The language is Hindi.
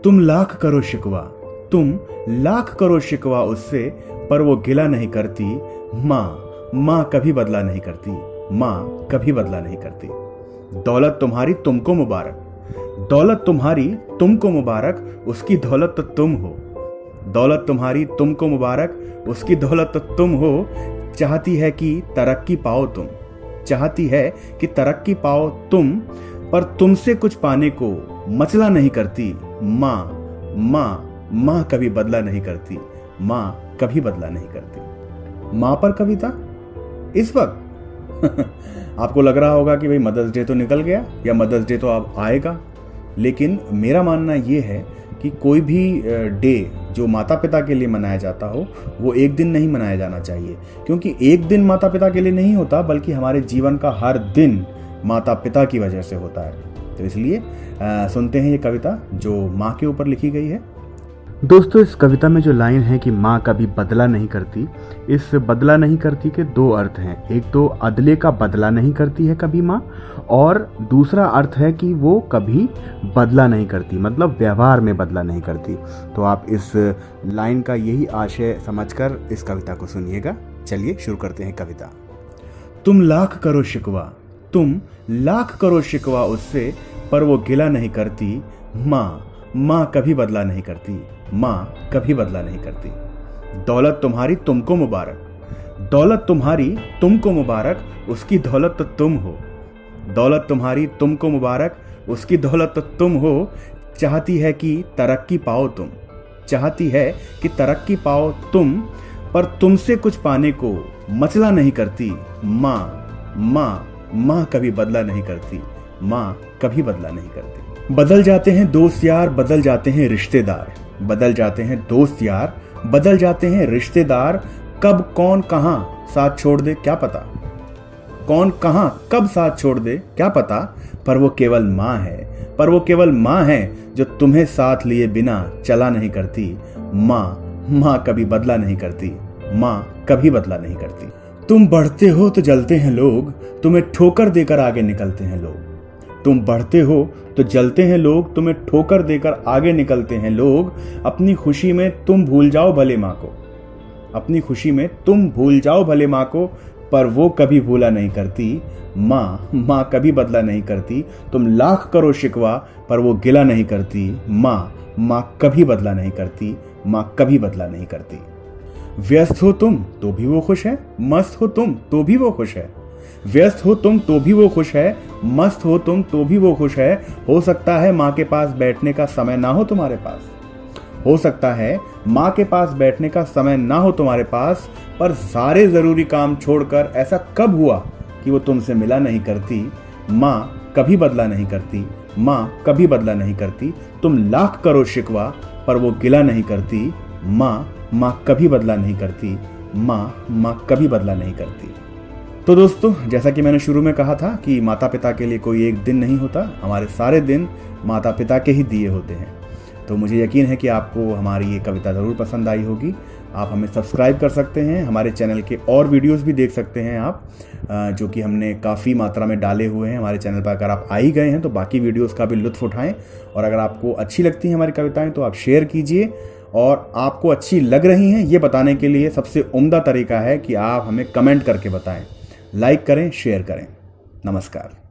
तुम लाख करो शिकवा, तुम लाख करो शिकवा उससे, पर वो गिला नहीं करती। माँ कभी बदला नहीं करती, माँ कभी बदला नहीं करती। दौलत तुम्हारी तुमको मुबारक, दौलत तुम्हारी तुमको मुबारक, उसकी दौलत तो तुम हो। दौलत तुम्हारी तुमको मुबारक, उसकी दौलत तो तुम हो। चाहती है कि तरक्की पाओ तुम, चाहती है कि तरक्की पाओ तुम, पर तुमसे कुछ पाने को मचला नहीं करती। माँ कभी बदला नहीं करती, माँ कभी बदला नहीं करती। माँ पर कविता इस वक्त आपको लग रहा होगा कि भाई मदर्स डे तो निकल गया या मदर्स डे तो अब आएगा, लेकिन मेरा मानना यह है कि कोई भी डे जो माता पिता के लिए मनाया जाता हो वो एक दिन नहीं मनाया जाना चाहिए, क्योंकि एक दिन माता पिता के लिए नहीं होता बल्कि हमारे जीवन का हर दिन माता पिता की वजह से होता है। तो इसलिए सुनते हैं ये कविता जो माँ के ऊपर लिखी गई है। दोस्तों, इस कविता में जो लाइन है कि माँ कभी बदला नहीं करती, इस बदला नहीं करती के दो अर्थ हैं। एक तो अदले का बदला नहीं करती है कभी माँ, और दूसरा अर्थ है कि वो कभी बदला नहीं करती, मतलब व्यवहार में बदला नहीं करती। तो आप इस लाइन का यही आशय समझकर इस कविता को सुनिएगा। चलिए शुरू करते हैं कविता। तुम लाख करो शिकवा, तुम लाख करो शिकवा उससे, पर वो गिला नहीं करती। माँ कभी बदला नहीं करती, माँ कभी बदला नहीं करती। दौलत तुम्हारी तुमको मुबारक, दौलत तुम्हारी तुमको मुबारक, उसकी दौलत तो तुम हो। दौलत तुम्हारी तुमको मुबारक, उसकी दौलत तो तुम हो। चाहती है कि तरक्की पाओ तुम, चाहती है कि तरक्की पाओ तुम, पर तुमसे कुछ पाने को मचला नहीं करती। माँ कभी बदला नहीं करती, माँ कभी बदला नहीं करती। बदल जाते हैं दोस्त यार, बदल जाते हैं रिश्तेदार, बदल जाते हैं दोस्त यार, बदल जाते हैं रिश्तेदार। कब कौन कहां साथ छोड़ दे क्या पता, कौन कहां कब साथ छोड़ दे क्या पता। पर वो केवल माँ है, पर वो केवल माँ है जो तुम्हें साथ लिए बिना चला नहीं करती। माँ कभी बदला नहीं करती, माँ कभी बदला नहीं करती। तुम बढ़ते हो तो जलते हैं लोग, तुम्हें ठोकर देकर आगे निकलते हैं लोग। तुम बढ़ते हो तो जलते हैं लोग, तुम्हें ठोकर देकर आगे निकलते हैं लोग। अपनी खुशी में तुम भूल जाओ भले माँ को, अपनी खुशी में तुम भूल जाओ भले माँ को, पर वो कभी भूला नहीं करती। माँ कभी बदला नहीं करती। तुम लाख करो शिकवा, पर वो गिला नहीं करती। माँ कभी बदला नहीं करती, माँ कभी बदला नहीं करती। व्यस्त हो तुम तो भी वो खुश है, मस्त हो तुम तो भी वो खुश है। व्यस्त हो तुम तो भी वो खुश है, मस्त हो तुम तो भी वो खुश है। हो सकता है माँ के पास बैठने का समय ना हो तुम्हारे पास, हो सकता है माँ के पास बैठने का समय ना हो तुम्हारे पास, पर सारे जरूरी काम छोड़कर ऐसा कब हुआ कि वो तुमसे मिला नहीं करती। माँ कभी बदला नहीं करती, माँ कभी बदला नहीं करती। तुम लाख करो शिकवा, पर वो गिला नहीं करती। माँ कभी बदला नहीं करती, माँ कभी बदला नहीं करती। तो दोस्तों, जैसा कि मैंने शुरू में कहा था कि माता पिता के लिए कोई एक दिन नहीं होता, हमारे सारे दिन माता पिता के ही दिए होते हैं। तो मुझे यकीन है कि आपको हमारी ये कविता ज़रूर पसंद आई होगी। आप हमें सब्सक्राइब कर सकते हैं, हमारे चैनल के और वीडियोस भी देख सकते हैं आप, जो कि हमने काफ़ी मात्रा में डाले हुए हैं हमारे चैनल पर। अगर आप आ ही गए हैं तो बाकी वीडियोस का भी लुत्फ़ उठाएं, और अगर आपको अच्छी लगती हैं हमारी कविताएं तो आप शेयर कीजिए। और आपको अच्छी लग रही हैं ये बताने के लिए सबसे उम्दा तरीका है कि आप हमें कमेंट करके बताएं। लाइक करें, शेयर करें। नमस्कार।